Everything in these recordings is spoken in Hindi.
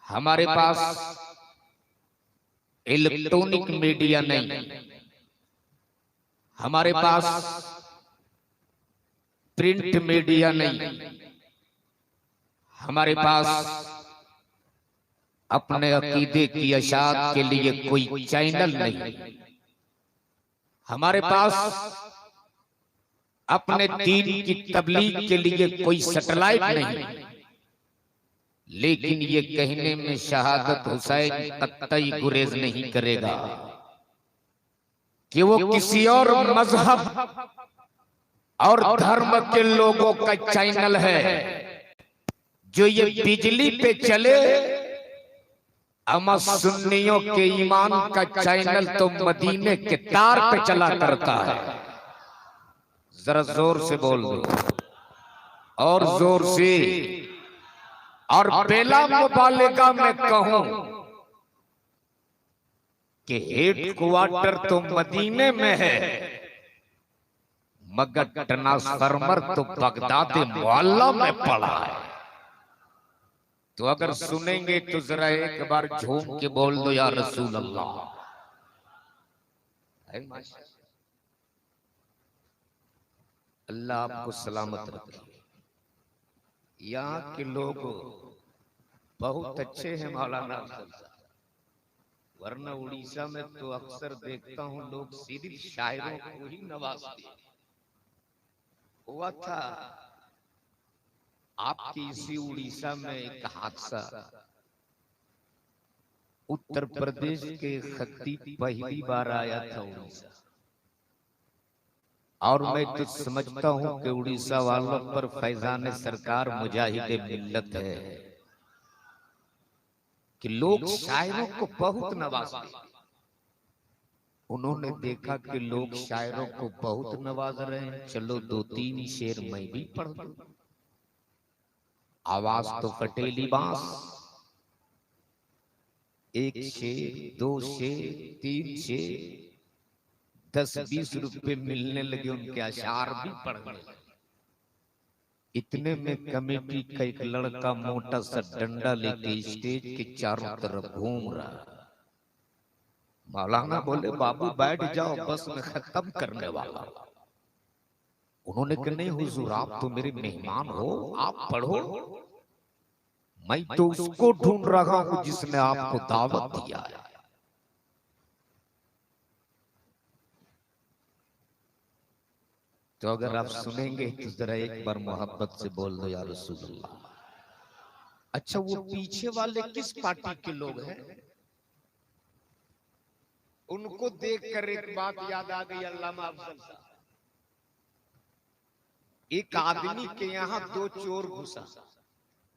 हमारे पास इलेक्ट्रॉनिक मीडिया नहीं, हमारे पास प्रिंट मीडिया नहीं, हमारे पास अपने अकीदे की इशाअत के लिए कोई चैनल नहीं, हमारे पास अपने दीन की तबलीग के लिए कोई सैटेलाइट नहीं। लेकिन ये कहने में शहादत हुसैन कतई गुरेज नहीं करेगा कि वो किसी और मजहब और धर्म के लोगों का चैनल है जो ये बिजली पे चले। अमा सुन्नियों के ईमान का चैनल तो मदीने के तार पे चला करता है। जरा जोर से बोल दो, और जोर से, और बेला मुबालिगा में कहूं कि हेड क्वार्टर तो मदीने में है, मगर ट्रांसफार्मर तो बगदाद मोहल्ला में पड़ा है। तो अगर सुनेंगे तो जरा एक बार झूम के बोल दो या रसूल अल्लाह। अल्लाह आपको सलामत रखे। यहाँ के लोग बहुत अच्छे हैं मौलाना अफजल साहब, वरना उड़ीसा में तो अक्सर देखता हूँ लोग सिर्फ शायरों को ही नवाजते। हुआ था आपकी इसी उड़ीसा में एक हादसा, उत्तर प्रदेश के खतीब पहली बार आया था उड़ीसा, और मैं तो समझता हूं कि उड़ीसा वालों पर फैजान सरकार मुजाहिदे मिल्लत है कि लोग शायरों को बहुत नवाजते। उन्होंने देखा कि लोग शायरों को बहुत नवाज रहे हैं, चलो दो तीन शेर मैं भी पढ़ दूं। आवाज तो फटेली बांस, एक शेर, दो शेर, तीन शेर, 10-20 रुपए मिलने लगे, उनके अशार भी पढ़ने लगे। इतने में कमेटी का एक लड़का मोटा सा डंडा लेके स्टेज के चारों तरफ घूम रहा। मौलाना बोले बाबू बैठ जाओ, बस मैं खत्म करने वाला। उन्होंने कहा नहीं हुजूर, आप तो मेरे मेहमान हो, आप पढ़ो, मैं तो उसको ढूंढ रहा हूं जिसने आपको दावत दिया है। तो अगर आप सुनेंगे तो जरा एक बार मोहब्बत से बोल दो या रसूल अल्लाह। अच्छा, वो पीछे वाले किस पार्टी के लोग हैं? उनको देखकर एक बात याद आ गई अल्लामा अफजल साहब। एक आदमी के यहाँ दो चोर घुसा।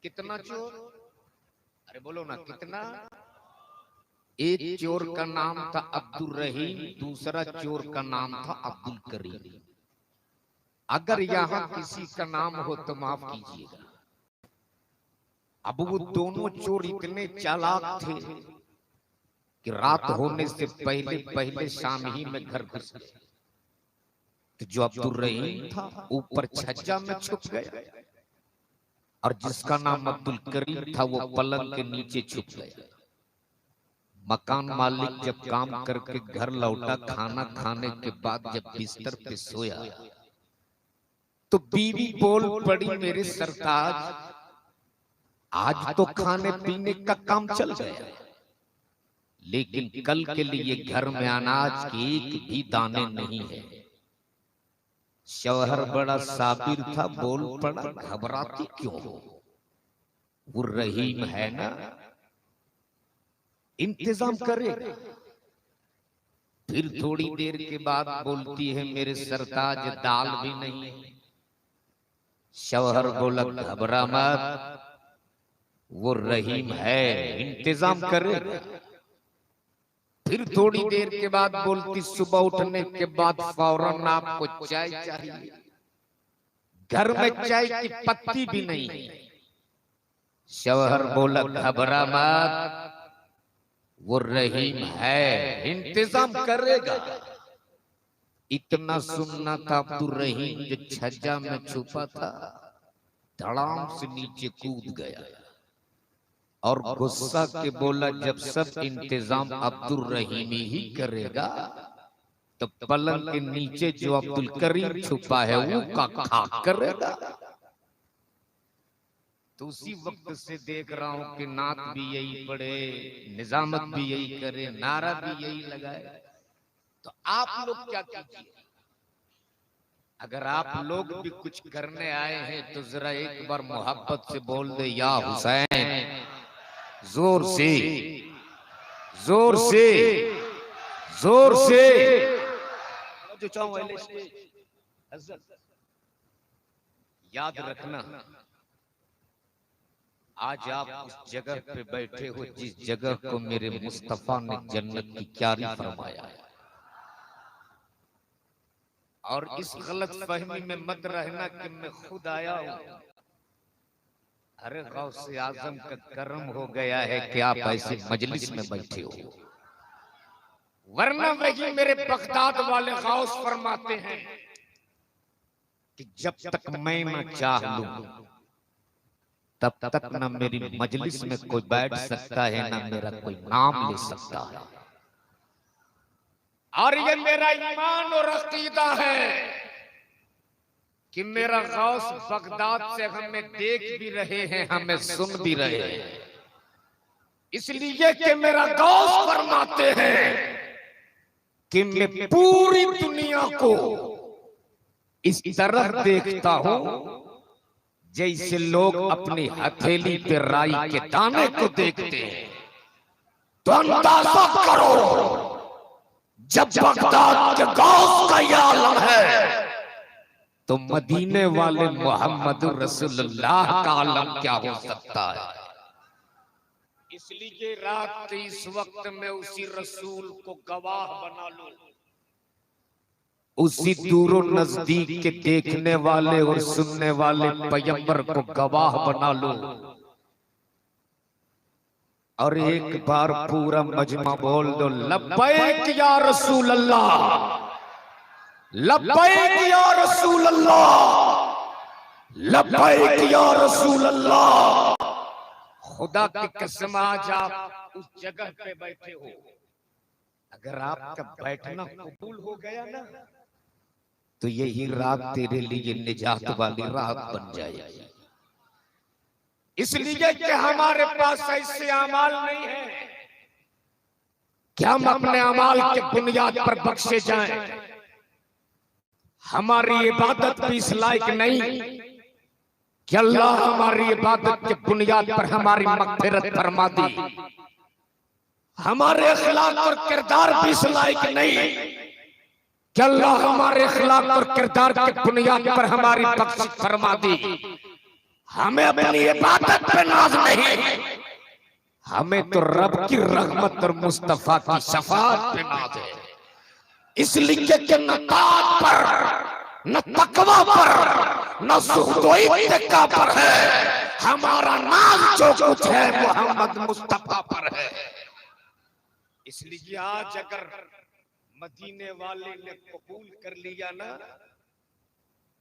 कितना चोर? अरे बोलो ना कितना? एक चोर का नाम था अब्दुल रहीम, दूसरा चोर का नाम था अब्दुल करीम। अगर यहाँ किसी का नाम हो तो माफ कीजिएगा। अब वो दोनों चोर इतने चालाक थे कि रात होने से पहले पहले शाम ही में घर घुस गए। तो जो अब्दुल रहीम था ऊपर छज्जा में छुप गया, और जिसका नाम अब्दुल करीम था वो पलंग के नीचे छुप गया। मकान मालिक जब काम करके घर लौटा, खाना खाने के बाद जब बिस्तर पे सोया तो बीवी बोल पड़ी, मेरे सरताज आज तो खाने पीने का काम चल गया, लेकिन कल के लिए घर में अनाज के एक भी दाने नहीं है। शौहर बड़ा साबिर था, बोल पड़ा घबराती क्यों हो, वो रहीम है ना, इंतजाम करेगा। फिर थोड़ी देर के बाद बोलती है, मेरे सरताज दाल भी नहीं है। शौहर बोला घबरा मत, वो रहीम है, इंतजाम करेगा। फिर थोड़ी देर के बाद बोलती, सुबह उठने के बाद फौरन आपको चाय चाहिए, घर में चाय की पत्ती भी नहीं है। शौहर बोला घबरा मत, वो रहीम है, इंतजाम करेगा। इतना सुनना था, अब्दुल रहीम जो छज्जा में छुपा था धड़ाम से नीचे कूद गया। और गुस्सा के बोला जब सब इंतजाम अब्दुल रहीम ही करेगा तो पलंग के नीचे जो अब्दुल करीम छुपा है वो का करेगा। तो उसी वक्त से देख रहा हूं कि नात भी यही पढ़े, निजामत भी यही करे, नारा भी यही लगाए। तो आप लोग क्या कीजिए, अगर आप लोग भी कुछ करने आए हैं तो जरा एक बार मोहब्बत से बोल दे या हुसैन, जोर से जोर से जोर से। जो चाहूं याद रखना, आज आप उस जगह पे बैठे हो जिस जगह को मेरे मुस्तफा ने जन्नत की क्यारी फरमाया है। और इस गलत फहमी में मत रहना कि मैं खुद आया हूं। अरे गौसे आजम का करम हो गया है कि आप ऐसे मजलिस में बैठे हो, वरना वही मेरे बगदाद वाले गौस फरमाते हैं कि जब तक मैं न चाह लूं तब तक न मेरी मजलिस में कोई बैठ सकता है, न मेरा कोई नाम ले सकता है। और ये मेरा ईमान और अकीदा है कि मेरा गौस बगदाद से हमें देख भी रहे हैं, हमें सुन भी रहे हैं। इसलिए कि मेरा गौस फरमाते हैं कि मैं पूरी दुनिया को इस तरह देखता हूं जैसे लोग अपनी हथेली पे राई के दाने को देखते हैं। तो अंदाजा करो जब बगदाद के गौस का ये आलम है तो मदीने वाले मोहम्मद रसूलुल्लाह का आलम क्या हो सकता है। इसलिए रात के इस वक्त में उसी रसूल को गवाह बना लो, उसी दूरो नजदीक के देखने वाले और सुनने वाले पैगंबर को गवाह बना लो। और एक बार पूरा मजमा बोल दो लब्बैक या रसूल अल्लाह, लब्बैक या रसूल अल्लाह, लब्बैक या रसूल अल्लाह। खुदा की कसम आज आप उस जगह पे बैठे हो, अगर आपका बैठना कबूल हो गया ना तो यही रात तेरे लिए निजात वाली रात बन जाएगी। इसलिए कि हमारे पास ऐसे अमाल नहीं है कि हम अपने अमाल के बुनियाद पर बख्शे जाएं। हमारी इबादत भी इस लायक नहीं कि अल्लाह हमारी इबादत के बुनियाद पर हमारी मग़फ़िरत फरमा दी। हमारे अखलाक और किरदार भी इस लायक नहीं कि अल्लाह हमारे अखलाक और किरदार के बुनियाद पर हमारी बख्शिश फरमा दी। हमें अपनी इबादत पे नाज नहीं, हमें तो रब की रहमत और मुस्तफा की शफाअत पे नाज है। इसलिए कि न ताक़त पर, न तक़वा पर, न ज़ुहद व इत्तिक़ा पर है, हमारा नाज जो कुछ है मोहम्मद मुस्तफा पर है। इसलिए आज अगर मदीने वाले ने कबूल कर लिया ना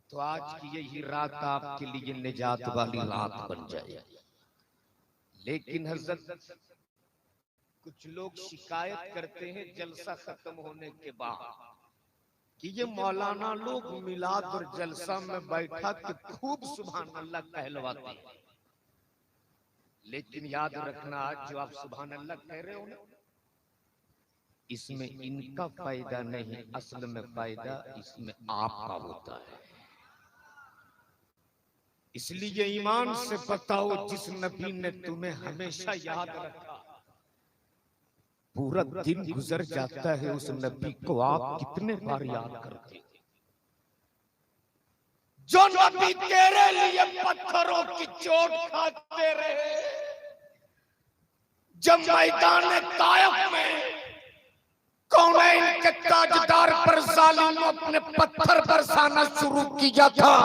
तो आज की यही रात आपके लिए निजात वाली रात बन जाए। लेकिन हजरत कुछ लोग शिकायत करते हैं जलसा खत्म होने के बाद कि ये मौलाना लोग मिलाद और जलसा में बैठा के खूब सुभान अल्लाह कहलवाते हैं। लेकिन याद रखना आज जो आप सुभान अल्लाह कह रहे हो ना, इसमें इनका फायदा नहीं, असल में फायदा इसमें आपका होता है। इसलिए ईमान से बताओ जिस नबी ने तुम्हें हमेशा याद रखा, पूरा दिन गुजर जाता है उस नबी को आप कितने बार याद करते हो। जो नबी तेरे लिए पत्थरों की चोट खाते रहे, जब मैदान ताइफ में कौनैन के ताजदार पर जालिम अपने पत्थर बरसाना शुरू किया था,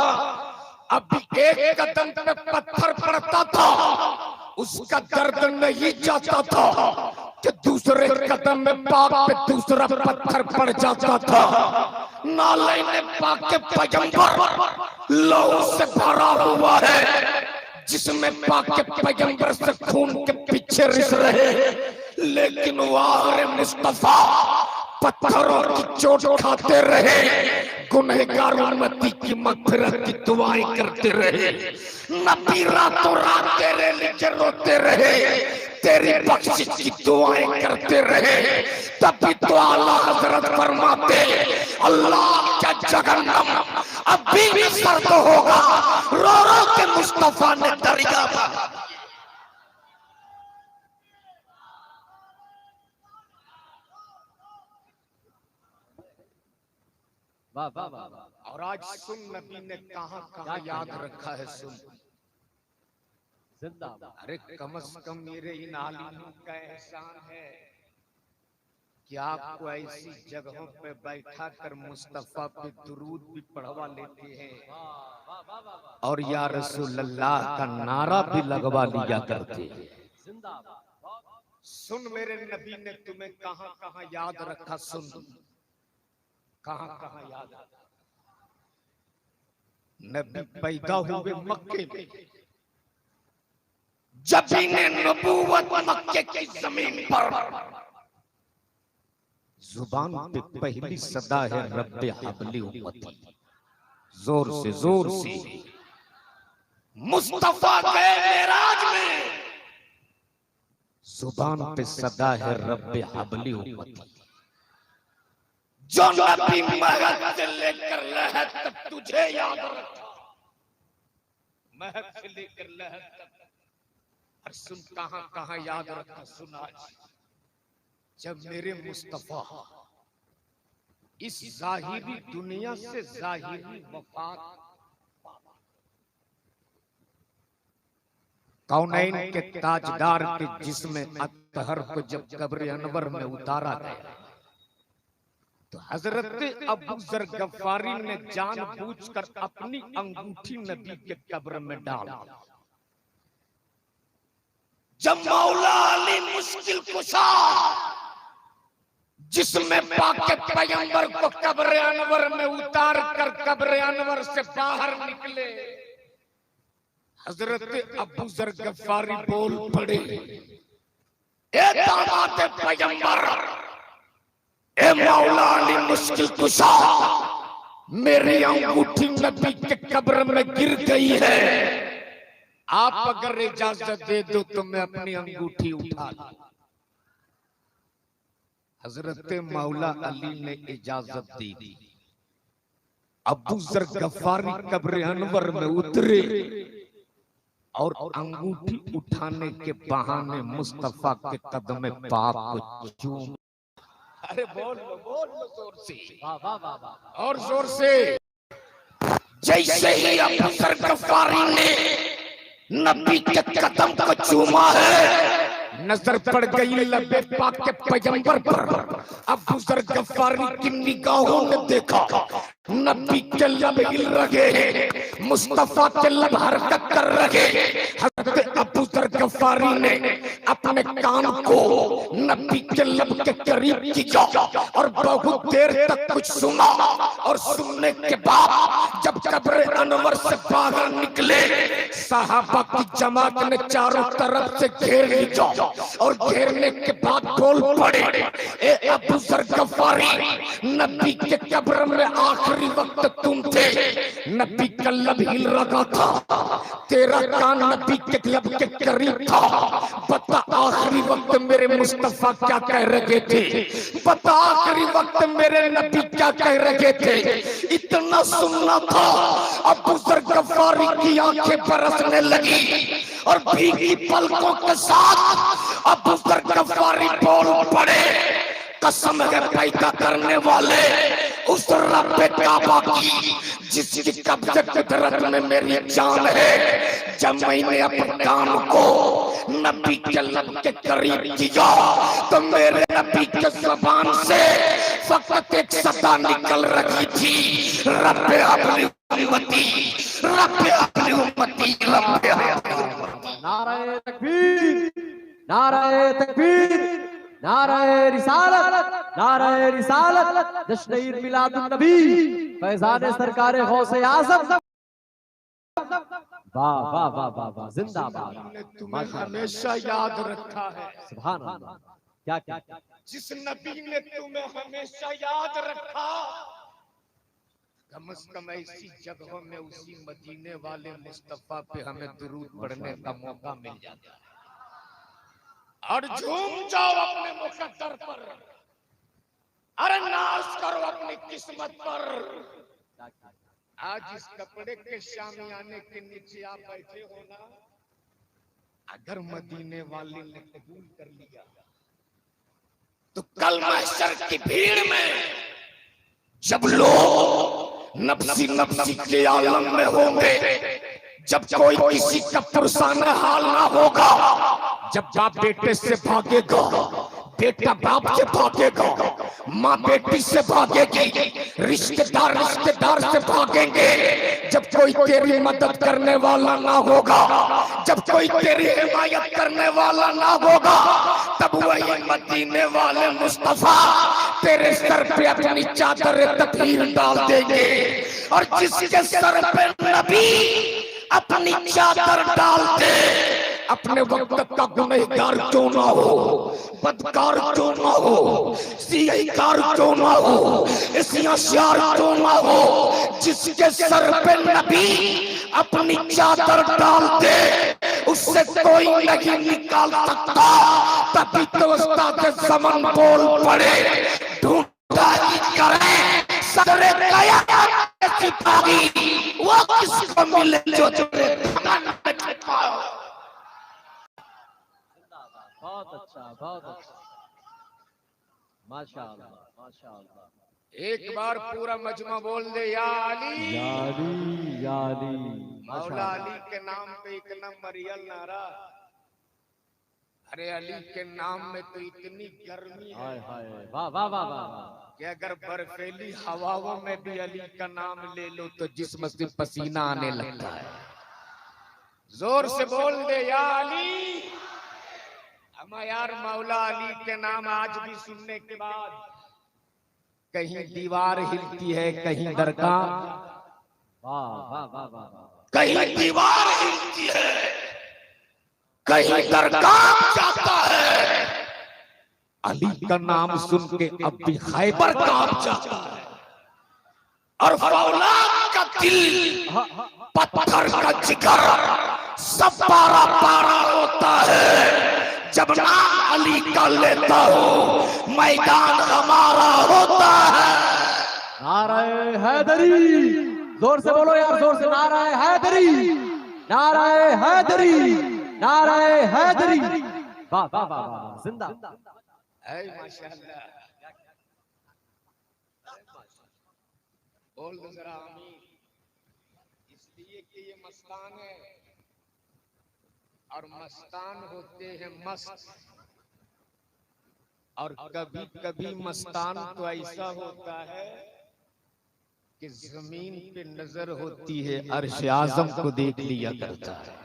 अभी एक कदम पे पत्थर पड़ता था उसका दर्द नहीं जाता था कि दूसरे कदम में पाक पे दूसरा पत्थर पड़ जाता था। नाले ने पाक के पैगंबर लहू से भरा हुआ है, जिसमें पाके पैगंबर से खून के पीछे रिस रहे, लेकिन वारे मुस्तफा पत्थरों की चोट खाते रहे, गुनहगार उम्मती की मग़फ़िरत की दुआएं करते रहे। नबी रातों रात तेरे लिए रोते रहे, तेरी बख्शिश की दुआएं करते रहे। तभी तो आला हज़रत फरमाते, अल्लाह का जहन्नम अभी भी सर्द होगा, रो रो के मुस्तफा ने दरिया बहा। वाह वाह वाह। और आज सुन नबी ने कहां कहां याद रखा है, सुन। जिंदाबाद। अरे कम से कम मेरे इन आलिमों का एहसान है कि आपको ऐसी जगहों पे बैठा कर मुस्तफा पे दुरूद भी पढ़वा लेते हैं और या रसूल अल्लाह का नारा भी लगवा लिया करते हैं। सुन मेरे नबी ने तुम्हें कहां कहां याद रखा, सुन कहां कहां याद रखा। नबी पैदा हुए मक्के में, जब इन्हें नबूवत मक्के की जमीन पर, जुबान पे पहली सदा है रब्बे हबली उम्मती। जोर से मुस्तफा के मेराज में जुबान पे सदा है रब्बे हबली उम्मती। जो नबी महक से लेकर लहद तक तुझे याद रखा, महक से लेकर लहद तक। और सुन कहां कहां याद रखा, सुन आज जब मेरे मुस्तफा इस जाहिरी दुनिया से जाहिरी वफात, कौनैन के ताजदार के जिस्म अतहर को जब कब्र अनवर में उतारा गया, तो हजरत अबू जर गफ्फारी ने जानबूझकर अपनी अंगूठी नबी के कब्र में डाल। जब मौला अली मुश्किल कुशा जिसमें पाके पैगंबर को कब्र अनवर में उतार कर कब्र अनवर से बाहर निकले, हजरत अबू जर गफ्फारी बोल पड़े, ए दामाद पैगंबर, ए मौला अली मुश्किल कुशा, मेरी अंगूठी नबी के कब्र में गिर गई है, आप अगर इजाजत दे दो तो मैं अपनी अंगूठी उठा लूं। हजरत मौला अली ने इजाजत दी। अबू जर गफ्फारी कब्र अनवर में उतरे और अंगूठी उठाने के बहाने मुस्तफा के कदम पाक को चूम। अरे बोल लो जोर से, और जोर से। जैसे ही अबू जर गफ्फारी ने नबी के कदम को चूमा है, नजर पड़ गई लबे पाक के पैगंबर पर। अबू जर गफ्फारी की निगाहों ने देखा नबी के लब हिल रहे, मुस्तफा के लब हरकत कर रहे। हजरत अबू जर गफ्फारी ने अपने कान को नबी के लब के करीब किया और बहुत देर तक कुछ सुना, और सुनने के बाद जब कब्र अनवर से बाहर निकले, सहाबा की जमात ने चारों तरफ से घेर लिया और घेरने के बाद बोल पड़े, ए अबू जर गफ्फारी, नबी के कब्र में आखिरी वक्त तुम थे, नबी का लब हिल रहा था, तेरा कान नबी के लब के करीब था, बता आखिरी वक्त मेरे मुस्तफा क्या कह रहे थे, बता आखिरी वक्त मेरे नबी क्या कह रहे थे। इतना सुनना था, अबू जर गफ्फारी की आंखें बरसने लगी और भीगी पलकों के साथ अबू जर गफ्फारी बोल पड़े, कसम है पैदा करने वाले उस रब काबा की जिसकी कब्ज़े कुदरत में मेरी जान है, जब मैंने अपने कान को नबी के लब के करीब किया तो मेरे नबी के ज़बान से फकत एक सदा निकल रही थी, रब्बे अपनी उम्मती, रब्बे अपनी उम्मती, रब्बे अपनी उम्मती। नाराए तकबीर, नाराए तकबीर, नाराए रिसालत, नाराए रिसालत, जश्न ईद मिलादुन नबी, फैज़ान सरकारे गौसे आज़म, वाह वाह वाह वाह वाह, जिंदाबाद। ने तुम्हें हमेशा याद रखा है। सुभान अल्लाह, क्या क्या क्या। जिस नबी ने तुम्हें हमेशा याद रखा, कम से कम ऐसी जगहों में उसी मदीने वाले मुस्तफा पे हमें दुरूद पढ़ने का मौका मिल जाता है। और झूम जाओ अपने मुकद्दर पर, अरे नाज करो अपनी किस्मत पर। आज इस कपड़े के शामियाने के नीचे आप बैठे हो ना, अगर मदीने वाले ने कबूल कर लिया तो कल महशर की भीड़ में जब लोग नफ्सी नफ्सी के आलम में होंगे, जब कोई किसी का पुरसाना हाल ना होगा, जब बाप बेटे से भागेगा, बेटा बाप से भागेगा, माँ बेटी से भागेगी, रिश्तेदार रिश्तेदार से भागेंगे, जब कोई तेरी मदद करने वाला ना होगा, जब कोई तेरी हिमायत करने वाला ना होगा, तब वही मदीने वाले मुस्तफा तेरे सर पे अपनी चादर तकलीफ डाल देंगे। और जिसके सर पे नबी अपनी चादर डालते, अपने वक्त का गुनहगार क्यों ना हो, बदकार क्यों ना हो, सियाकार क्यों ना हो, इस्याशार क्यों ना हो, जिसके सर पे नबी अपनी चादर डालते, उससे कोई नहीं निकाल सकता। तभी तो उस्ताद ज़मान बोल पड़े, ढूंढा ही करें सदरे कयामत के सिपाही, वो किसको मिले जो तेरे धमन में छिपाओ। बहुत अच्छा, बहुत अच्छा, माशाअल्लाह माशाअल्लाह। एक बार पूरा मजमा बोल दे, या अली, या अली या अली। मौला अली के नाम पे इतना मरियल नारा, अरे अली के नाम में तो इतनी गर्मी है, हाय हाय, वाह वाह वाह वाह, कि अगर बर्फीली हवाओं में भी अली का नाम ले लो तो जिस्म से पसीना आने लगता है। जोर से बोल दे, या अली। हम यार मौला अली के नाम आज भी सुनने के बाद कहीं दीवार हिलती है, कहीं दरगाह, वाह वाह वाह वाह, कहीं दीवार हिलती है, कहीं दरगाह जाता है। अली का नाम सुन के अब भी खैबर कांप जाता है, और फौलाद का दिल, पत्थर का जिगर सब पारा पारा होता है। जब नाम अली का लेता हो, मैदान हमारा होता है। नाराए हैदरी, जोर से बोलो यार, जोर से, नाराए हैदरी, नाराए हैदरी, नाराए हैदरी। वाह वाह वाह वाह, जिंदा। माशाअल्लाह, बोल दो जरा आमीन। इसलिए कि ये मस्तान है, और मस्तान होते हैं मस्त, और कभी कभी मस्तान तो ऐसा होता है कि जमीन पे नजर होती है, अर्श आजम को देख लिया करता है।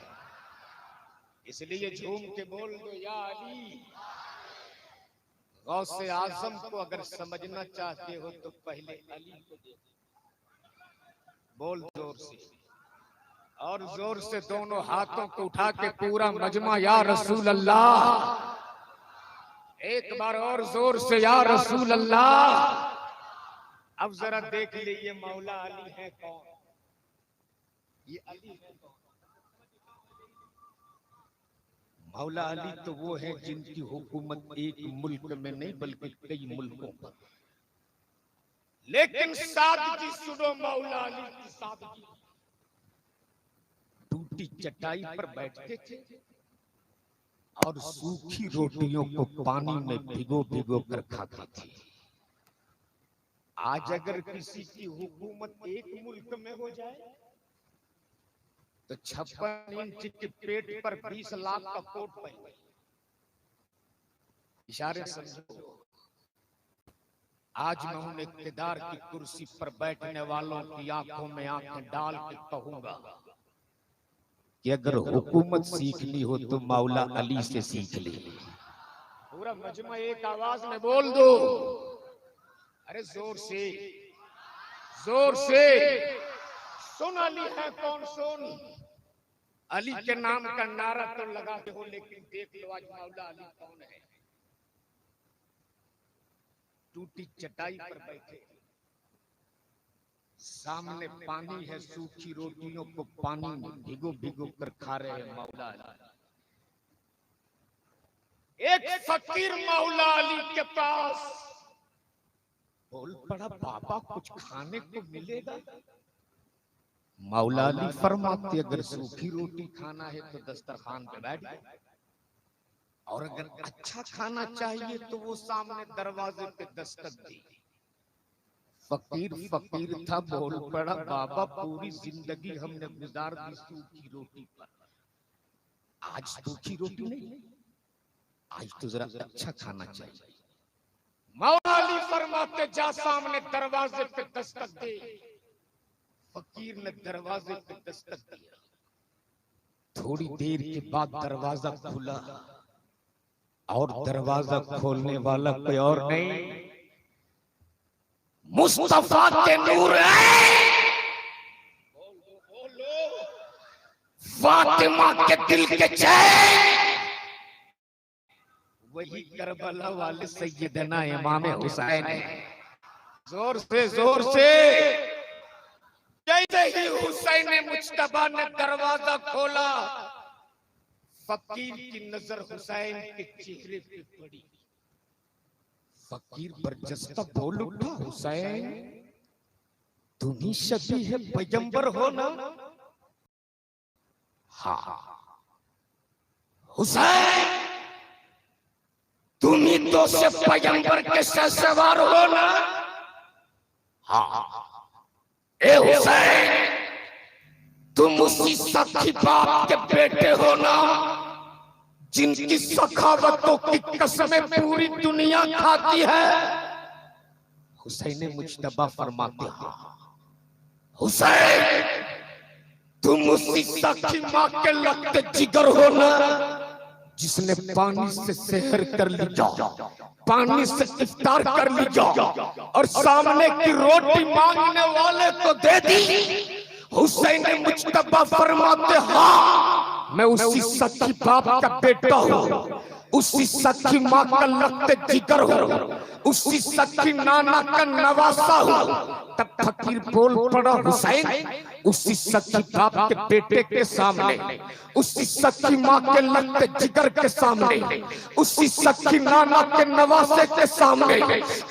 इसलिए झूम के बोल दो, या अली। गौसे आजम को अगर समझना चाहते हो तो पहले अली को देखो। बोल जोर से, और जोर से दोनों हाथों को उठा के पूरा मजमा, या रसूल अल्लाह। एक बार और जोर से, या रसूल अल्लाह। अब जरा देख लीजिए मौला अली है कौन, ये अली है कौन। मौला अली तो वो है जिनकी हुकूमत एक मुल्क में नहीं बल्कि कई मुल्कों पर। लेकिन सादगी सुनो मौला अली की सादगी। टूटी चटाई पर बैठते थे और सूखी रोटियों को पानी में भिगो भिगो कर खाते थे। आज अगर किसी की हुकूमत एक मुल्क में हो जाए तो 56 इंच के पेट पर 20 लाख का कोट पहने। इशारे समझो। आज मैं उन इक़्तिदार की कुर्सी पर बैठने वालों की आंखों में आंखें डाल के कहूंगा कि अगर हुकूमत सीखनी हो तो मौला अली से सीख ले। पूरा मजमा एक आवाज में बोल दो, अरे जोर से, जोर से। सुन अली है कौन, सुन। अली के नाम का नारा तो लगाते हो, लेकिन देख लो आज मौला अली कौन है। टूटी चटाई पर बैठे, सामने पानी है, सूखी रोटियों को पानी में भिगो भिगो कर खा रहे हैं मौला अली। एक फकीर मौला अली के पास बोल पड़ा, बाबा कुछ खाने को मिलेगा? मौला अली फरमाते, अगर सूखी रोटी खाना है तो दस्तरखान पे बैठ, और अगर अच्छा खाना चाहिए तो वो सामने दरवाजे पे दस्तक दी। फकीर फकीर था, बोल पड़ा, बाबा पूरी जिंदगी हमने गुजार दी सूखी रोटी पर, आज सूखी रोटी नहीं, आज तो जरा अच्छा खाना चाहिए। मौला अली फरमाते, जा सामने दरवाजे पे दस्तक दे। फकीर ने दरवाजे पे दस्तक दिया, थोड़ी देर के बाद दरवाजा खुला, और दरवाजा खोलने वाला कोई और नहीं, मुस्तफा के नूर है, फातिमा के दिल के चैन, वही करबला वाले सैयदना इमाम हुसैन है। जोर से जैसे ही हुसैन मुज्तबा ने दरवाजा खोला, फकीर की नजर हुसैन के चेहरे पे पड़ी। फकीर बरजस्ता बोल उठा, हुसैन तुम ही शबीह है पैगंबर हो ना? हाँ। हुसैन तुम ही तो से पैगंबर के सवार हो ना? हाँ। ए हुसैन तुम उसी सखी बाप के बेटे हो ना, जिनकी सखावतों की कसमें पूरी दुनिया खाती है? हुसैन मुज्तबा फरमाते, हुसैन तुम उसी सखी माँ के लगते जिगर हो ना, जिसने पानी से सेहर कर लिया, पानी से इफ्तार कर लिया, और सामने की रोटी मांगने वाले को दे दी। हुसैन मुज्तबा फरमाते, हाँ मैं उसी सच्ची बाप का बेटा हूँ, उसी सच्ची माँ का लगते जिगर हूँ, उसी सच्ची नाना का नवासा हूँ। तब फकीर बोल पड़ा, हुसैन उसी सच्ची बाप के बेटे के सामने, उसी सच्ची माँ के लगते जिगर के सामने, उसी सच्ची नाना के नवासे के सामने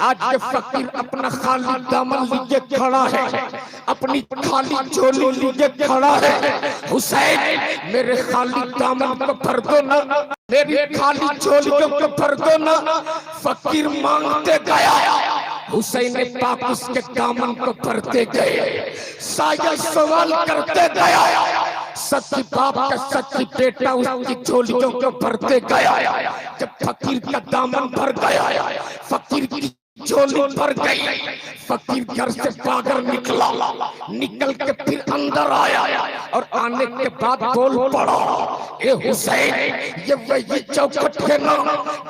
आज ये फकीर अपना खाली दामन लिए खड़ा है, अपनी खाली झोली लिए खड़ा है। हुसैन मेरे खाली दामन को भर दो ना, मेरी खाली झोलियों को भर दो ना। फकीर मांगते गया, हुसैन पाक उसके दामन को भरते गए, साया सवाल करते गया, सच्ची बाप का सच्ची बेटा उसकी झोलियों को भरते गया। जब फकीर का दामन भर गया, फकीर की झोली भर गई, फकीर घर से बाहर निकला, निकल के फिर अंदर आया, और आने के बाद बोल पड़ा, ए हुसैन ये वही चौखट है ना,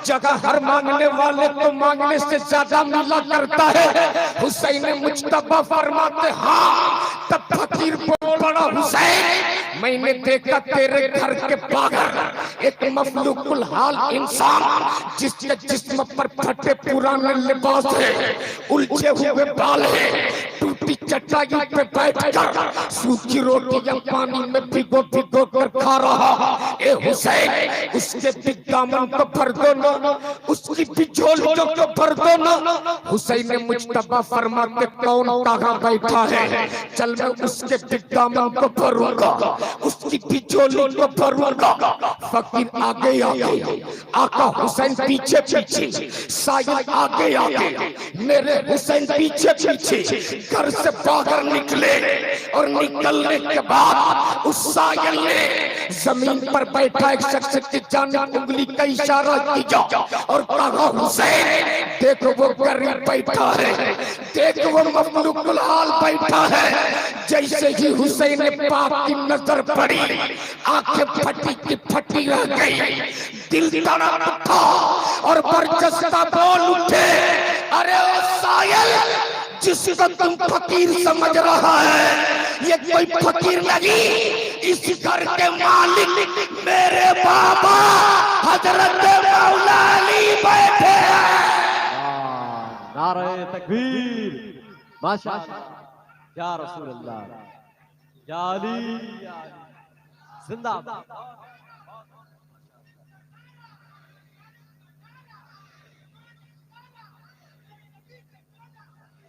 जगह हर मांगने वाले को मांगने से ज्यादा मिला करता है। हुसैन मुज्तबा फरमाते, हाँ। तब फकीर बोल पड़ा, हुसैन मैंने देखा तेरे घर के बाहर एक मफलूकुल हाल इंसान, जिसके जिस्म पर फटे पुराने लिबास है, उलझे हुए बाल है, टूटी चटाई पे बैठकर सूखी रोटियां पानी में भिगो भिगो कर खा रहा। ए हुसैन उसके भी दामन को भर दो ना, उसकी भी झोलियों को भर दो ना। हुसैन मुज्तबा फरमाते, कौन कहाँ बैठा है, चल मैं उसके भी दामन को भरूंगा, उसकी भी झोली को भरूंगा। फकीर आगे आगे, आका हुसैन पीछे पीछे, साहिल आगे आगे, मेरे हुसैन पीछे पीछे घर से बाहर निकले, और निकलने के बाद उस साहिल ने जमीन पर बैठा एक शख्स की जानिब उंगली का इशारा किया और कहा, हुसैन देखो वो गरीब बैठा है, देखो वो मफलूकुल हाल बैठा है। जैसे ही हुसैन पाक की नजर पड़ी, आंखें फटी की फटी रह गई, दिल तड़प उठा और बरजस्ता बोल उठे, अरे ओ साहिल जिसको तुम फकीर समझ रहा है, ये कोई फकीर नहीं, इस घर के मालिक मेरे बाबा हजरत मौला अली बैठे हैं। नारे तकबीर, माशाअल्लाह, या रसूल अल्लाह, या अली, जिंदाबाद।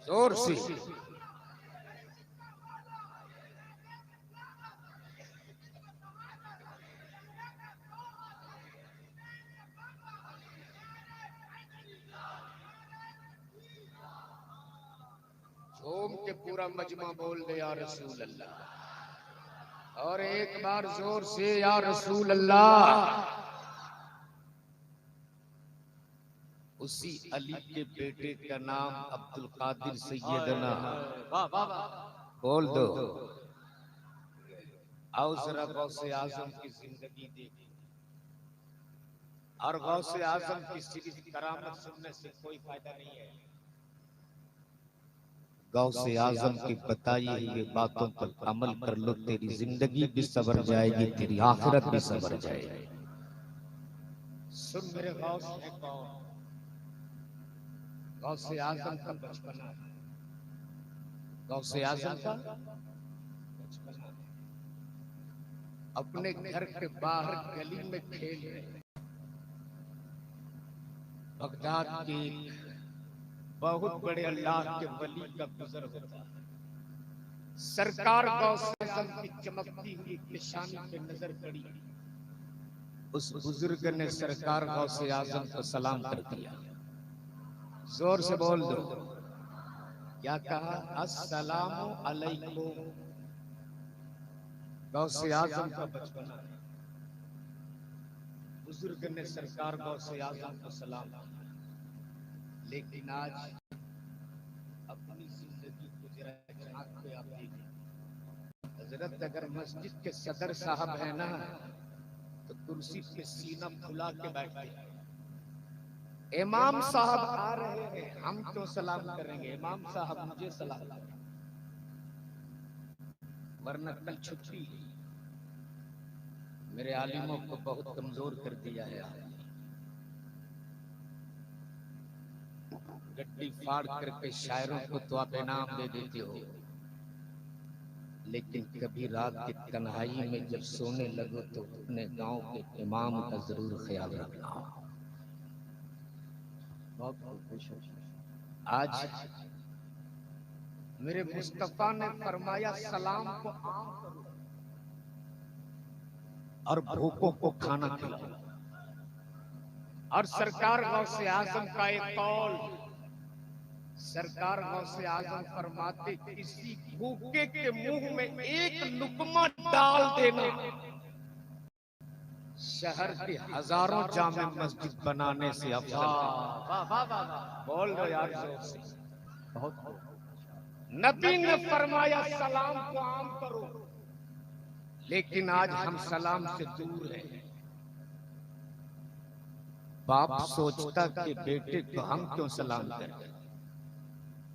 जोर से झूम के पूरा मजमा बोल दे या रसूल अल्लाह। और एक बार जोर से या रसूल अल्लाह। उसी अली के बेटे का नाम अब्दुल कादिर सैयदना, बोल दो। आओ जरा गौसे आजम की जिंदगी देखिए, और गौसे आजम की सिर्फ करामत सुनने से कोई फायदा नहीं है। गौसे आजम की बताई हुई बातों पर अमल कर लो, तेरी जिंदगी भी सवर जाएगी, तेरी आखिरत भी सवर जाएगी। सुन मेरे गौस है कौन? गौसे आजम का बचपना, गौसे आजम का बचपना अपने घर के बाहर गली में खेल रहे। बगदाद के बहुत बड़े अल्लाह के वली का गुजर होता है। सरकार गौसे आजम की चमकती हुई निशानी पे नजर पड़ी। उस बुजुर्ग ने सरकार गौसे आजम को सलाम कर दिया। जोर से बोल दो, क्या कहा? अस्सलामु अलैकुम। गौसे आजम का बचपना, बुजुर्ग ने सरकार गौसे आजम को सलाम किया। लेकिन आज अपनी जिंदगी को जरा झांक के आप देखिए। हजरत अगर मस्जिद के सदर साहब है ना, तो कुर्सी पे सीना फुला के बैठे हैं। इमाम साहब आ रहे हैं, हम क्यों सलाम करेंगे? इमाम साहब मुझे सलाम करें, वरना कल छुट्टी। मेरे आलिमों को बहुत कमजोर कर दिया है। गड्डी फाड़ करके शायरों को तो आप इनाम दे देते हो, लेकिन कभी रात की तन्हाई में जब सोने लगो तो अपने गांव के इमाम का जरूर ख्याल रखना। आज मेरे मुस्तफा ने फरमाया सलाम को आम करो और भूखों को खाना खिलाओ। और सरकार गौसे आजम का एक कौल, सरकार गौसे आजम फरमाते किसी भूखे के मुंह में एक लुकमा डाल देना शहर के हजारों जामे मस्जिद बनाने से अफजल है। बोल दो यार जोर से। बहुत नबी ने फरमाया सलाम को आम करो, लेकिन आज हम सलाम से दूर हैं। बाप सोचता कि बेटे को हम क्यों सलाम करें,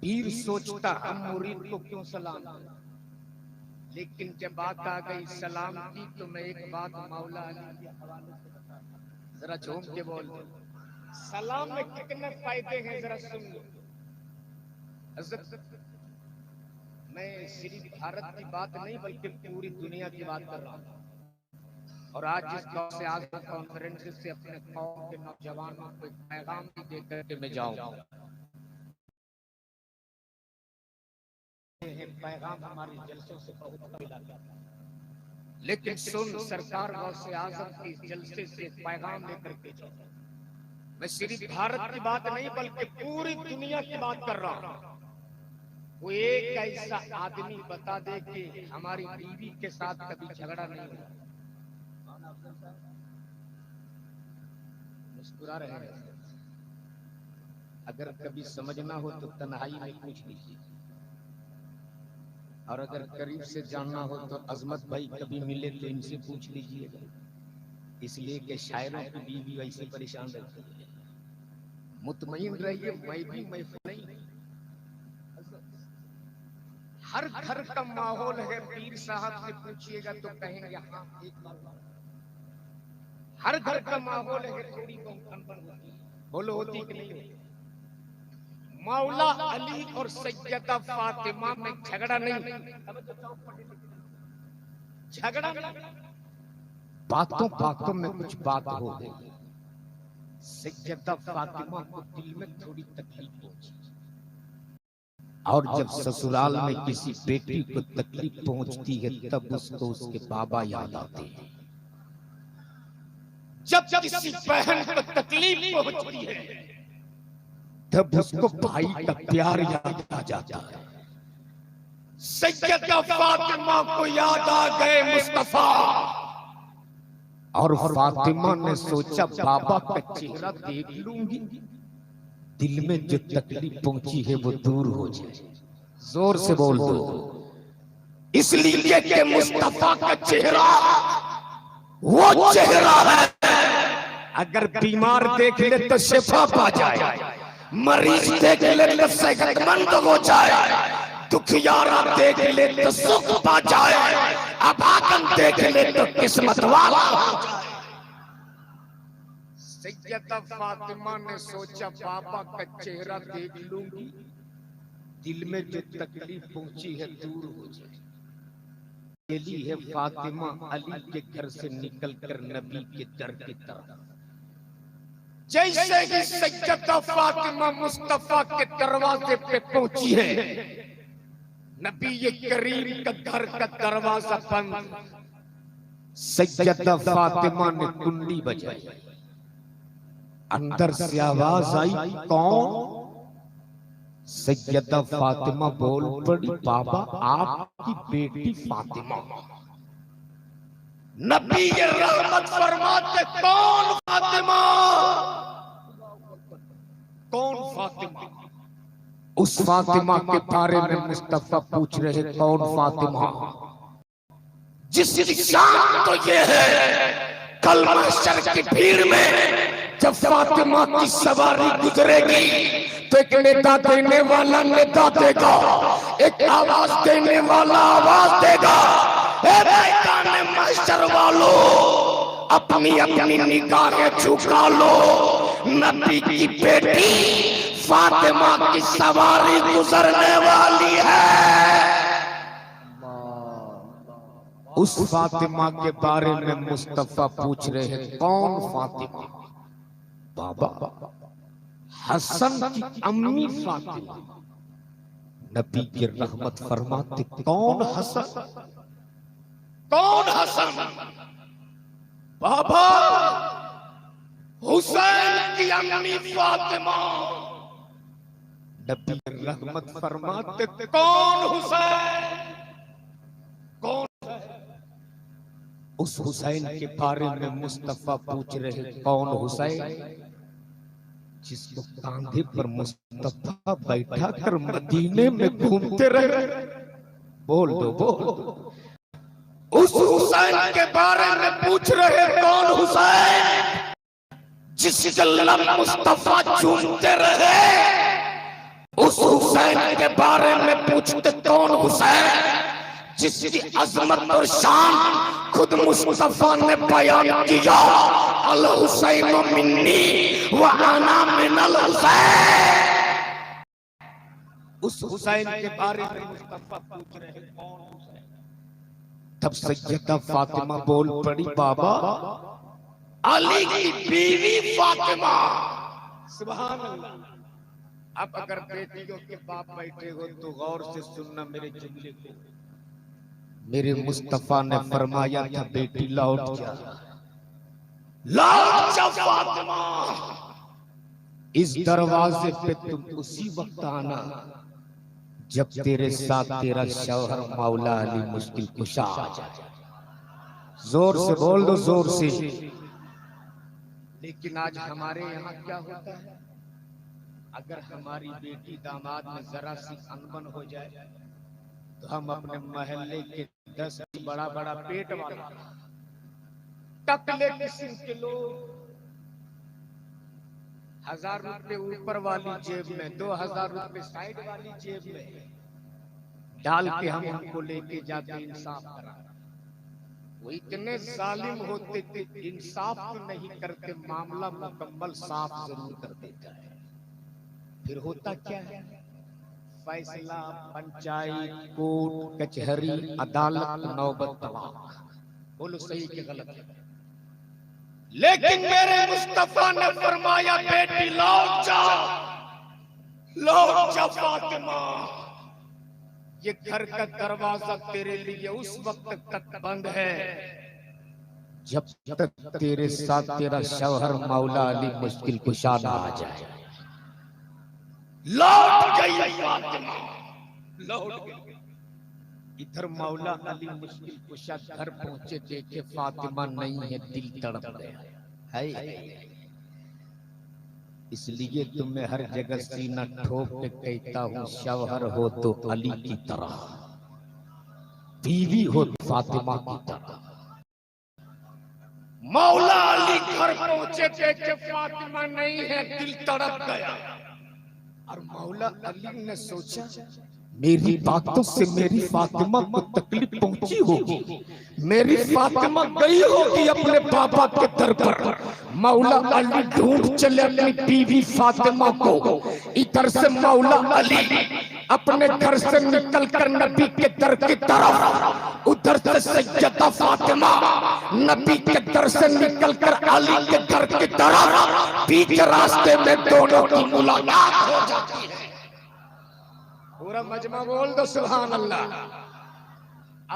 पीर सोचता हम मुरीद को क्यों सलाम करें। लेकिन जब बात आ गई सलाम की, तो मैं एक बात मौला अली के हवाले से बताता, जरा झूम के बोल दो। सलाम में कितने फायदे हैं जरा सुन लो। मैं सिर्फ भारत की बात नहीं बल्कि पूरी दुनिया की बात कर रहा हूँ। और आज जिस गौसे आजम कॉन्फ्रेंस से अपने कौम के नौजवानों को पैगाम भी देकर के मैं जाऊंगा। पैगाम हमारे जलसों से बहुत मिला, लेकिन सुन सरकार गौसे आजम के जलसे से पैगाम लेकर के जाओ। मैं सिर्फ भारत की बात नहीं बल्कि पूरी दुनिया की बात कर रहा हूँ। वो एक ऐसा आदमी बता दे कि हमारी बीवी के साथ कभी झगड़ा नहीं हुआ। मुस्कुरा रहे हैं। अगर कभी समझना हो तो तन्हाई में पूछ लीजिए, और अगर करीब से जानना हो तो अजमत भाई कभी मिले तो इनसे पूछ लीजिएगा। इसलिए कि शायरों की बीवी वैसे परेशान रहती है। मुतमईन रहिए, मैं भी महफूज नहीं। हर घर का माहौल है, पीर साहब से पूछिएगा तो कहेंगे हाँ एक बार। हर घर का माहौल है, थोड़ी बहुत अनबन होती है, बोलो होती कि नहीं होती? मौला अली और सैयदा फातिमा में झगड़ा नहीं, झगड़ा नहीं, बातों बातों में कुछ बात हो गई। सैयदा फातिमा को दिल में थोड़ी तकलीफ पहुंची, और जब ससुराल में किसी बेटी को तकलीफ पहुंचती है तब उसको उसके बाबा याद आते हैं। जब किसी बहन को तकलीफ पहुंचती है तब उसको भाई का प्यार याद आ जाता है। सैयदा फातिमा को याद आ गए मुस्तफा, और फातिमा ने सोचा बाबा का चेहरा देख लूंगी, दिल में जो तकलीफ पहुंची है वो दूर हो जाए। जोर से बोल दो, इसलिए कि मुस्तफा का चेहरा वो चेहरा है, अगर बीमार देख ले तो शिफा पा जाए, मरीज देख ले तो सेहतमंद हो जाए, दुखियारा देख ले तो सुख पा जाए, अभागन देख ले तो किस्मत वाला हो जाए। सैयदा फातिमा ने सोचा बाबा का चेहरा देख लूंगी, दिल में जो तकलीफ पहुंची है दूर हो जाए। चली है फातिमा अली के घर से निकलकर नबी के दर की तरफ। जैसे ही सैयदा फातिमा मुस्तफा के दरवाजे पे पहुंची है, नबी ये करीम का घर का दरवाजा बंद। सैयदा फातिमा ने कुंडी बजाई, अंदर से आवाज आई, कौन? सैयदा फातिमा बोल पड़ी, बाबा आपकी बेटी फातिमा। नबी ये रहमत फरमाते, कौन फातिमा? कौन फातिमा? उस फातिमा के बारे में मुस्तफा पूछ रहे, कौन फातिमा? जिसकी शान तो ये है, कल महशर की भीड़ में जब फातिमा की सवारी गुजरेगी तो एक नेता देने वाला नेता देगा, एक आवाज देने वाला आवाज देगा। मैदान महशर वालों, अपनी अपनी निगाहें झुका लो, नबी की बेटी फातिमा की सवारी गुजरने वाली है। उस फातिमा के बारे में मुस्तफा पूछ रहे हैं, कौन फातिमा? बाबा हसन की अम्मी फातिमा। नबी की रहमत फरमाते, कौन हसन? कौन हसन? बाबा हुसैन की अम्मी फातिमा। नबी की रहमत फरमाते, कौन हुसैन? कौन? उस हुसैन के बारे में मुस्तफा पूछ रहे, कौन हुसैन? जिसको कांधे पर मुस्तफा बैठा कर मदीने में घूमते रहे। बोल दो, बोल दो। उस हुसैन के बारे में पूछ रहे, कौन हुसैन? जिसके लब मुस्तफा चूमते रहे। उस हुसैन के बारे में पूछते, कौन हुसैन? जिसकी अजमत और शान खुद मुस्तफा ने बयान किया, अल हुसैन मिन्नी व अना मिनल हुसैन। उस हुसैन के बारे में मुस्तफा पूछ रहे, कौन हुसैन? तब सैयदा फातिमा बोल पड़ी, बाबा अली की बीवी फातिमा। सुभान अल्लाह। अब अगर बेटियों के बाप बैठे हो तो गौर से सुनना मेरे जुमले को। मेरे मुस्तफा ने फरमाया था, बेटी लौट जा, लौट जा फातिमा। इस दरवाजे पे तुम उसी वक्त आना जब तेरे साथ तेरा शौहर मौला अली मुश्किल कुशा आ जाए। जोर से बोल दो, जोर से। लेकिन आज हमारे यहाँ क्या होता है, अगर हमारी बेटी दामाद में जरा सी अनबन हो जाए तो हम अपने मोहल्ले के 10 बड़ा बड़ा पेट वाला टकले किस्म के लोग 1000 रुपए ऊपर वाली जेब में, 2000 रुपए साइड वाली जेब में डाल के हम उनको लेके जाते इंसाफ करा। वो इतने जालिम होते थे, इंसाफ तो नहीं करते, मामला मुकम्मल साफ जरूर कर देता है। फिर होता क्या है, फैसला पंचायत, कोर्ट कचहरी, अदालत, नौबत तलाक। बोलो सही के गलत है। लेकिन मेरे मुस्तफा ने फरमाया बेटी लौट जा, लौट जा फातिमा, ये घर का दरवाजा तेरे लिए उस वक्त तक बंद है जब तक तेरे साथ तेरा शौहर मौला अली मुश्किल कुशा ना आ जाए। लौट गई फातिमा, लौट गई। इधर मौला अली मुश्किल कुशा घर पहुंचे, देखे फातिमा नहीं है, दिल तड़प गया है। इसलिए तुम्हें हर जगह सीना ठोक के कहता हूँ, शौहर हो तो अली की तरह, बीवी हो तो फातिमा की तरह। मौला अली घर पहुंचे, देखे फातिमा नहीं है, दिल तड़प गया। और मौला अली ने सोचा मेरी बातों से मेरी फातिमा को तकलीफ पहुंची होगी, मेरी फातिमा गई होगी अपने पापा के दर पर। मौला अली ढूंढ चले अपनी बीवी फातिमा को। इधर से मौला अली अपने घर से निकलकर नबी के दर की तरफ, उधर से सैयदा फातिमा नबी के दर से निकलकर अली के घर की तरफ। बीच रास्ते में दोनों की मुलाकात हो जाती है। पूरा मजमा बोल दो सुभान अल्लाह।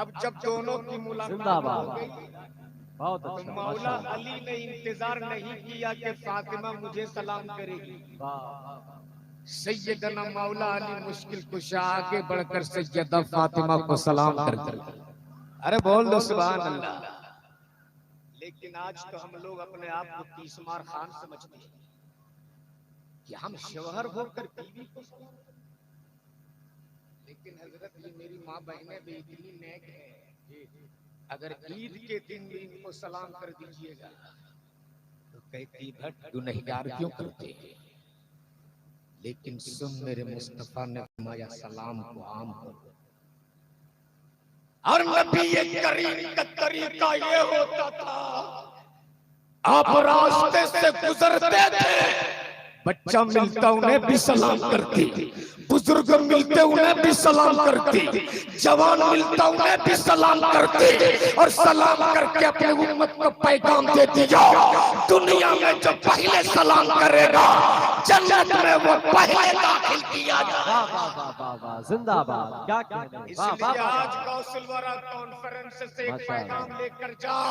अब जब दोनों की मुलाकात हो गई तो मौला अली ने इंतजार नहीं किया कि फातिमा मुझे सलाम करेगी। सैयदना मौला अली मुश्किल कुशा आगे बढ़कर सैयदा फातिमा को सलाम कर, अरे बोल दो सुभान अल्लाह। लेकिन आज तो हम लोग अपने आप को तीसमार खान समझते हैं कि हम शौहर होकर बीवी को सलाम। लेकिन हजरत ये मेरी माँ बहनें भी इतनी नेक है, अगर ईद के दिन भी इनको सलाम कर दीजिएगा तो कहती भट गुनहगार क्यों करते हैं। लेकिन सुन मेरे मुस्तफा ने फरमाया सलाम को आम करो। और नबी करीम का तरीका ये होता था, आप रास्ते से गुजरते थे, बच्चा मिलता उन्हें भी सलाम करती, बुजुर्ग मिलते उन्हें भी सलाम करती, जवान मिलता उन्हें भी सलाम करती, और सलाम करके अपने उम्मत को पैगाम दे दिया, दुनिया में जो पहले सलाम करेगा जन्नत में वो पहले दाखिल किया जाएगा। जिंदाबाद। क्या कहना, इसलिए आज कौशलवारा कॉन्फ्रेंस से एक पैगाम लेकर जाओ।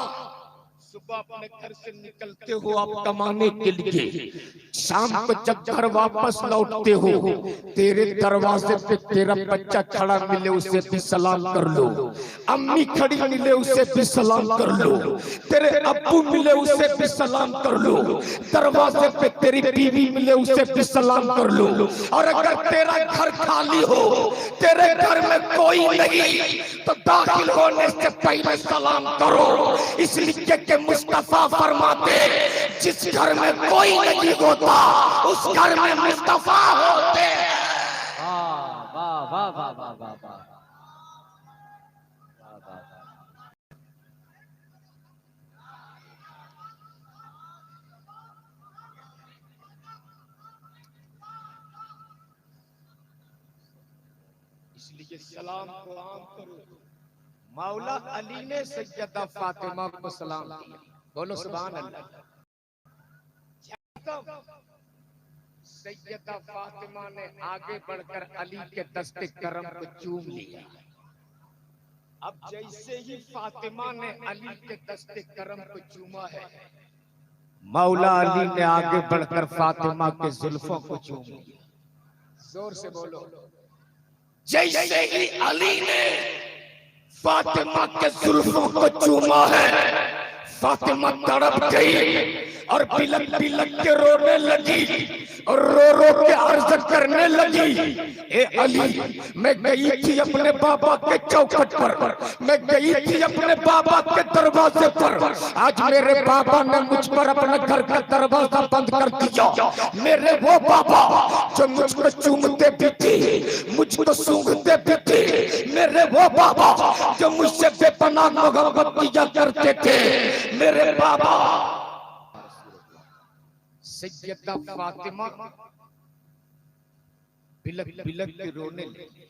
सुबह अपने घर से निकलते हो आप कमाने के लिए, शाम को जब घर वापस लौटते हो, तेरे दरवाजे पे तेरा बच्चा खड़ा मिले उसे भी सलाम कर लो, अम्मी खड़ी मिले उसे भी सलाम कर लो, तेरे अब्बू मिले उसे भी सलाम कर लो, दरवाजे पे तेरी बीवी मिले उसे भी सलाम कर लो। और अगर तेरा घर खाली हो, तेरे घर में कोई नहीं, तो दाखिल होने से पहले सलाम करो। इसलिए कि मुस्तफा फरमाते जिस घर में कोई नहीं होता उस घर में मुस्तफा होते। वाह वाह वाह वाह वाह वाह वाह। इसलिए सलाम को आम करो। मौला अली ने सैयदा फातिमा को सलाम किया। बोलो सुभान अल्लाह। सैयदा फातिमा ने आगे बढ़कर अली के दस्ते करम को चूम लिया। अब जैसे ही फातिमा ने अली के दस्ते करम को चूमा है, मौला अली ने आगे बढ़कर फातिमा के जुल्फों को चूम लिया। जोर से बोलो। जैसे ही अली ने फातिमा के जुल्फों को चूमा है, फातिमा तड़प गई और बिलक बिलक के रोने लगी और रो रो के अर्ज करने लगी, ए अली मैं गई थी अपने बाबा के चौखट पर, मैं गई थी अपने बाबा के दरवाजे पर, आज मेरे बाबा ने मुझ पर अपने घर का दरवाजा बंद कर दिया। मेरे वो बाबा जो मुझको चूमते भी थे, मुझको सूंघते भी थे, मेरे वो बाबा जो मुझसे बेपनाह मोहब्बत किया करते थे, मेरे बाबा सैयदा फातिमा बिलक बिलक के रोने लगी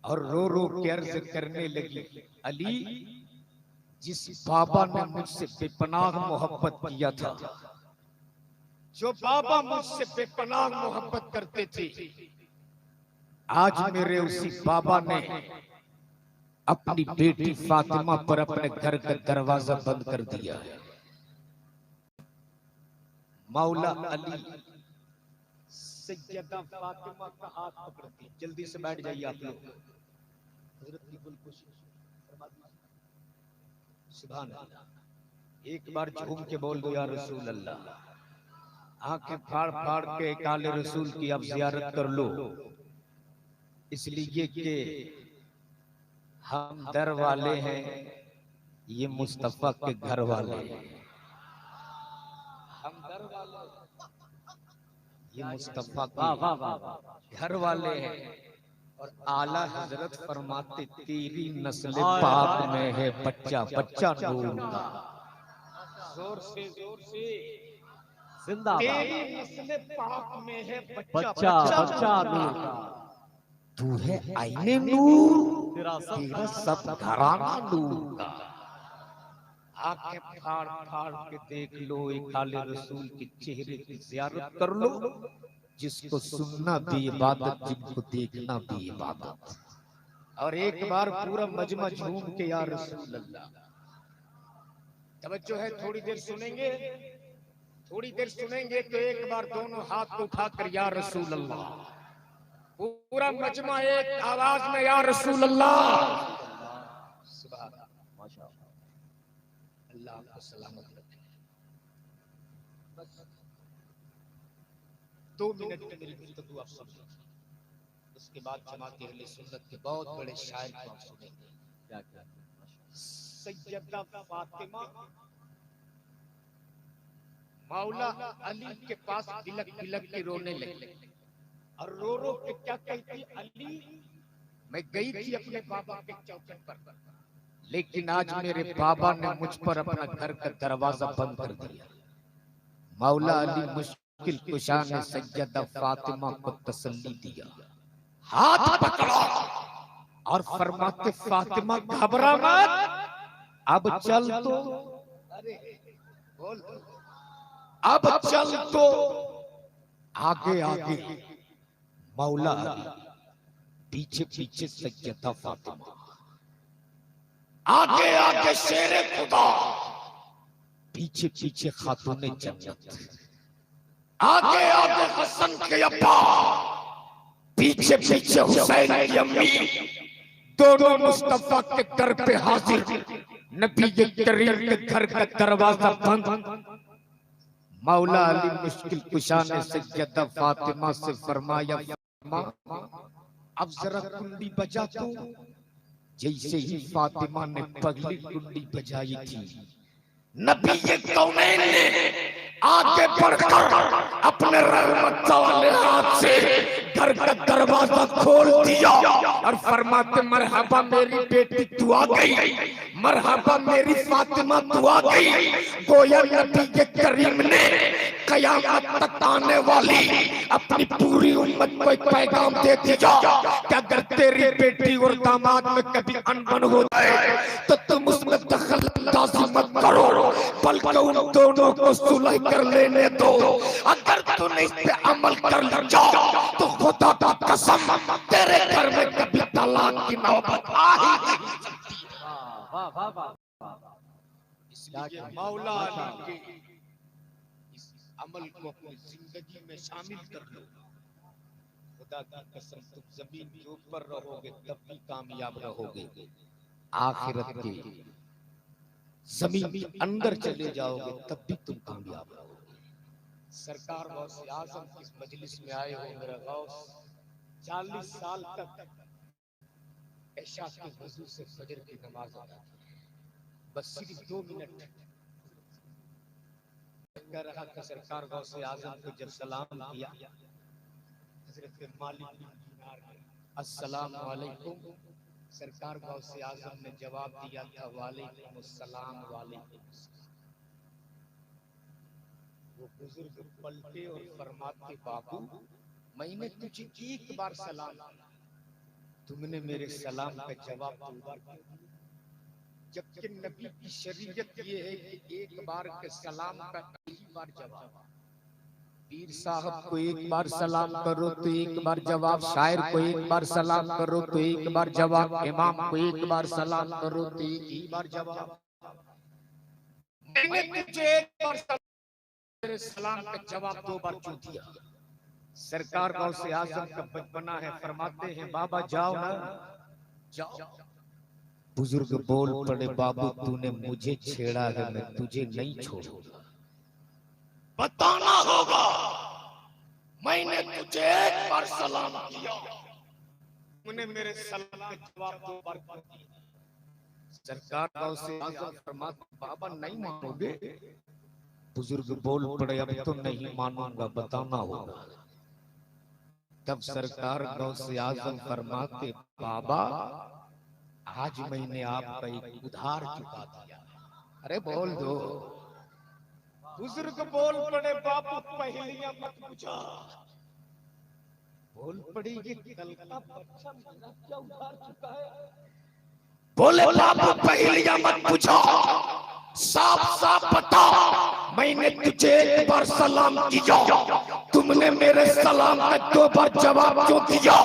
और रो रो के अर्ज करने लगी, अली जिस बाबा ने मुझसे बेपनाह मोहब्बत किया था, जो बाबा मुझसे बेपनाह मोहब्बत करते थे, आज मेरे उसी बाबा ने अपनी बेटी फातिमा पर अपने घर का दरवाजा बंद कर दिया है। मौला अली सैयदा फातिमा का हाथ पकड़ती, जल्दी से बैठ जाइए आप लोग। हजरत की बिल्कुल सुभान अल्लाह। एक बार झूम के बोल दो या रसूल अल्लाह। आंखें फाड़ फाड़ के काले रसूल की आप जियारत कर लो, इसलिए कि हम दर वाले हैं, ये मुस्तफा के घर वाले हैं। हम दर वाले, ये मुस्तफा के घर वाले हैं। और आला हजरत फरमाते तेरी नस्ल पाक में है बच्चा बच्चा नूर का। जोर से जिंदाबाद। तेरी नस्ल पाक में है बच्चा बच्चा नूर का। तू है आईने नूर, तेरा सब घराना नूर का। आंखें फाड़ फाड़ के देख लो, एक काले रसूल के चेहरे की ज़ियारत कर लो। जिसको सुनना भी इबादत, जिनको देखना भी इबादत। और एक बार पूरा मजमा झूम के या रसूल अल्लाह। तवज्जो है, थोड़ी देर सुनेंगे, थोड़ी देर सुनेंगे तो एक बार दोनों हाथ उठाकर या रसूल अल्लाह, पूरा मजमा एक आवाज में या रसूल अल्लाह। सुभान अल्लाह, अल्लाह आपको सलामत रखे। 2 मिनट में मेरी गुफ्तगू आप समझो, उसके बाद जमात अहले सुन्नत के बहुत बड़े शायर को आप सुनेंगे। सैयदा फातिमा मौला अली के पास बिलक बिलक के रोने लगी और रो रो के क्या कहती, अली मैं गई थी अपने बाबा के चौखट पर, लेकिन आज मेरे बाबा ने मुझ पर अपना घर का दरवाजा बंद कर दिया। मौला अली मुश्किल कुशा ने सैयदा फातिमा को तसल्ली दिया, हाथ पकड़ा और फरमाते फातिमा घबरा मत, अब चल तो, अरे बोल, अब चल तो। आगे आगे मौला अली, पीछे पीछे सैयदा फातिमा, आगे आगे शेरे खुदा, पीछे पीछे खातूने जन्नत, आगे आगे हसन के अब्बा, पीछे पीछे हुसैन की अम्मी, दोनों मुस्तफा के दर पे हाजिर। नबी करीम के घर का दरवाजा बंद। मौला अली मुश्किल कुशा ने सैयदा फातिमा से फरमाया, अब जरा कुंडी बजा दो। जैसे ही फातिमा ने पगली कुंडी बजाई थी, नबी कौनैन ने आगे बढ़कर अपने रहमत वाले हाथ से घर का दरवाजा खोल दिया और फरमाते मरहबा मेरी बेटी तू आ गई, मरहबा मेरी फातिमा तू आ गई। गोया नबी के करीम ने कयामत तक आने वाली अपनी पूरी उम्मत को एक पैगाम दे दिया कि अगर तेरी बेटी और दामाद में कभी अनबन हो जाए तो तुम उसमें दखल अंदाजी मत करो, बल्कि उन दोनों को सुलह कर लेने दो। अगर तूने इस पे अमल कर लिया तो खुदा का कसम तेरे घर में कभी तलाक की नौबत आ ही नहीं सकती। इसलिए मौला अली के इस अमल को अपनी जिंदगी में शामिल कर लो। खुदा की कसम तुम जमीन के ऊपर रहोगे तब भी कामयाब रहोगे, आखिरत के जमीन के अंदर चले जाओगे तब भी तुम कामयाब रहोगे। सरकार गौस आजम किस मजलिस में आए हो मेरा गौस, 40 साल तक ऐशा के वजू से फजर की नमाज अदा की, बस सिर्फ 2 मिनट कह रहा था। सरकार गौस आजम को जब सलाम किया हजरत मालिक बिन दीनार ने अस्सलाम वालेकुम, सरकार गौस आजम ने जवाब दिया था वालेकुम अस्सलाम वालेकुम। वो बुजुर्ग पलटे और फरमाते बाबू मैंने तुझे एक बार सलाम किया, तुमने मेरे सलाम का जवाब 2 बार दिया, जबकि नबी की शरीयत ये है कि एक बार के सलाम का 1 बार जवाब। पीर साहब को 1 बार सलाम करो तो 1 बार जवाब, शायर को 1 बार सलाम करो तो 1 बार जवाब, इमाम को 1 बार सलाम करो तो 1 ही बार जवाब। मैंने तुझे 1 बार मेरे सलाम का जवाब 2 बार क्यों दिया? सरकार गौस आजम का बचपना है, फरमाते हैं बाबा जाओ ना जाओ। बुजुर्ग बोल पड़े बाबू तूने मुझे छेड़ा है, मैं तुझे नहीं छोड़ूंगा, बताना होगा मैंने तुझे 1 बार सलाम किया, तूने मेरे सलाम का जवाब 2 बार दिया। सरकार गौस आजम फरमाते बाबा नहीं मानोगे? बुजुर्ग बोल पड़े अब तो नहीं मानूंगा, बताना होगा। तब सरकार गौस आजम फरमाते बाबा आज मैंने आपका एक उधार चुका दिया। अरे बोल दो। बुजुर्ग बोल पड़े बापू पहेलियां मत पूछा, बोल पड़ी ये कल का बच्चा मेरा क्या उधार चुका है? बोले बापू पहेलियां मत पूछो, साफ साफ बता मैंने तुझे 1 बार सलाम किया, तुमने मेरे सलाम का 2 बार जवाब क्यों दिया?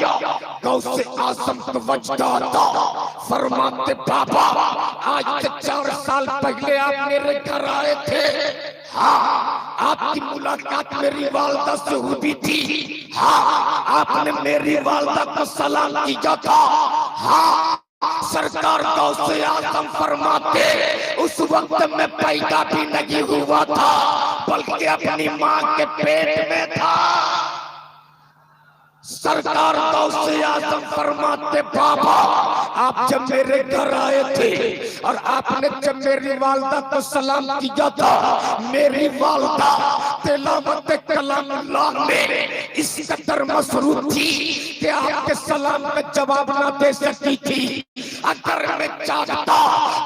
गौस आजम को वजदा था, फरमाते बाबा आज से 4 साल पहले आप मेरे घर आए थे, हाँ आपकी मुलाकात मेरी वालदा से हुई थी, हाँ आपने मेरी वालदा को सलाम किया था, हाँ सरकार गौस आजम फरमाते उस वक्त मैं पैदा भी नहीं हुआ था बल्कि अपनी मां के पेट में था। सरकार गौस आजम फरमाते बाबा आप जब मेरे घर आए थे और आपने जब मेरी वालदा को सलाम किया था, मेरी वालदा तिलावत कलामुल्लाह में इस कदर मसरूफ थी कि आपके सलाम का जवाब ना दे सकी थी। अगर मैं चाहता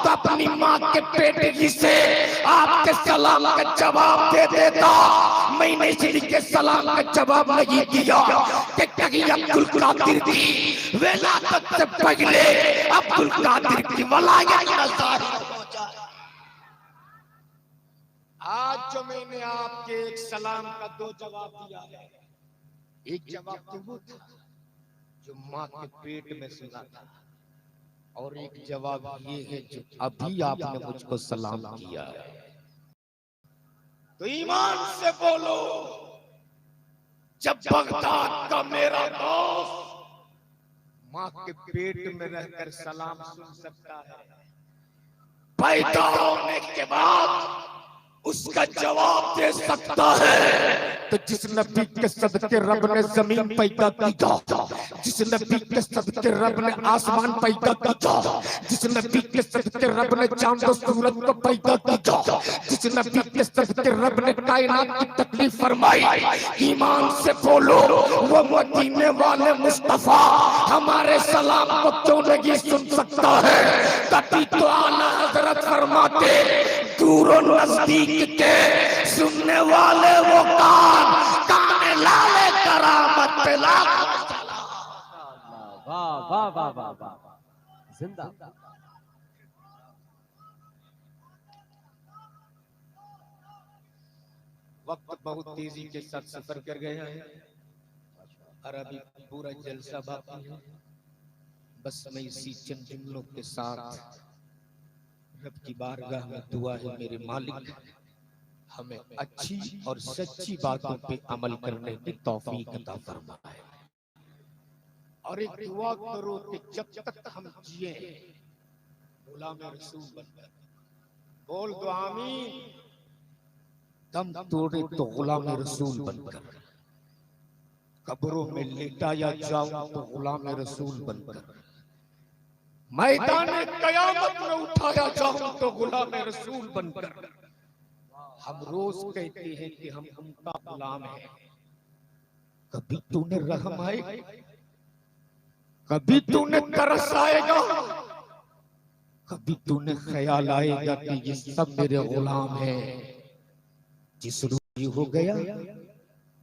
तो अपनी मां के पेट ही से आपके सलाम का जवाब दे देता, मैंने इसलिए सलाम का जवाब नहीं दिया कि कहीं अब्दुल कादिर की विलादत से पहले अब्दुल कादिर की वलायत ना जाहिर हो जाए। आज जो मैंने आपके एक सलाम का 2 जवाब दिया है, एक जवाब तो वो था जो मां के पेट में सुना था, और एक जवाब ये है जो अभी आपने मुझको सलाम किया है। तो ईमान से बोलो जब बगदाद का मेरा दोस्त मां के पेट में रहकर सलाम सुन सकता है, पैदा होने के बाद उसका जवाब दे सकता है, तो जिस नबी के सदके रब ने जमीन पैदा किया, जिस नबी के सदके रब ने आसमान पैदा किया, जिस नबी के सदके रब ने चांद और सूरज को पैदा किया, जिस नबी के सदके रब ने कायनात की तकलीफ फरमाई, ईमान से बोलो वो मदीने वाले मुस्तफा हमारे सलाम को क्यों नहीं सुन सकता है? तभी तो आला हजरत फरमाते दूर नजदीक के सुनने वाले वो कान लाले करामत पे लाखों। वाह वाह वाह वाह वाह, जिंदा। वक्त बहुत तेजी के साथ सफर कर गए हैं और अभी पूरा जलसा बाकी है। बस मैं इसी चंद जुमलों के साथ रब की बारगाह में दुआ है मेरे मालिक हमें अच्छी और सच्ची बातों पे अमल करने की तौफीक अता फरमाए, और एक दुआ करो कि जब तक हम जिए गुलाम रसूल बनकर, बोल दो आमीन। दम तोड़े तो गुलाम रसूल बनकर, कब्रों में लेटाया जाऊं तो गुलाम रसूल बनकर, मैदान कयामत में उठाया जाऊं तो गुलाम रसूल बनकर। हम रोज कहते हैं कि हम उनका गुलाम हैं। कभी तूने रहम आए, कभी तूने तरस आएगा, कभी तूने ख्याल आएगा कि ये सब मेरे गुलाम हैं। जिस रोज हो गया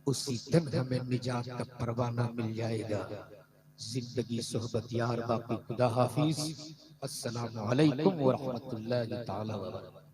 उसी दिन हमें निजात का परवाना मिल जाएगा। जिंदगी सोहबत यार बाकी, खुदा हाफिज। अस्सलामु अलैकुम व रहमतुल्लाहि तआला व बरकातहू।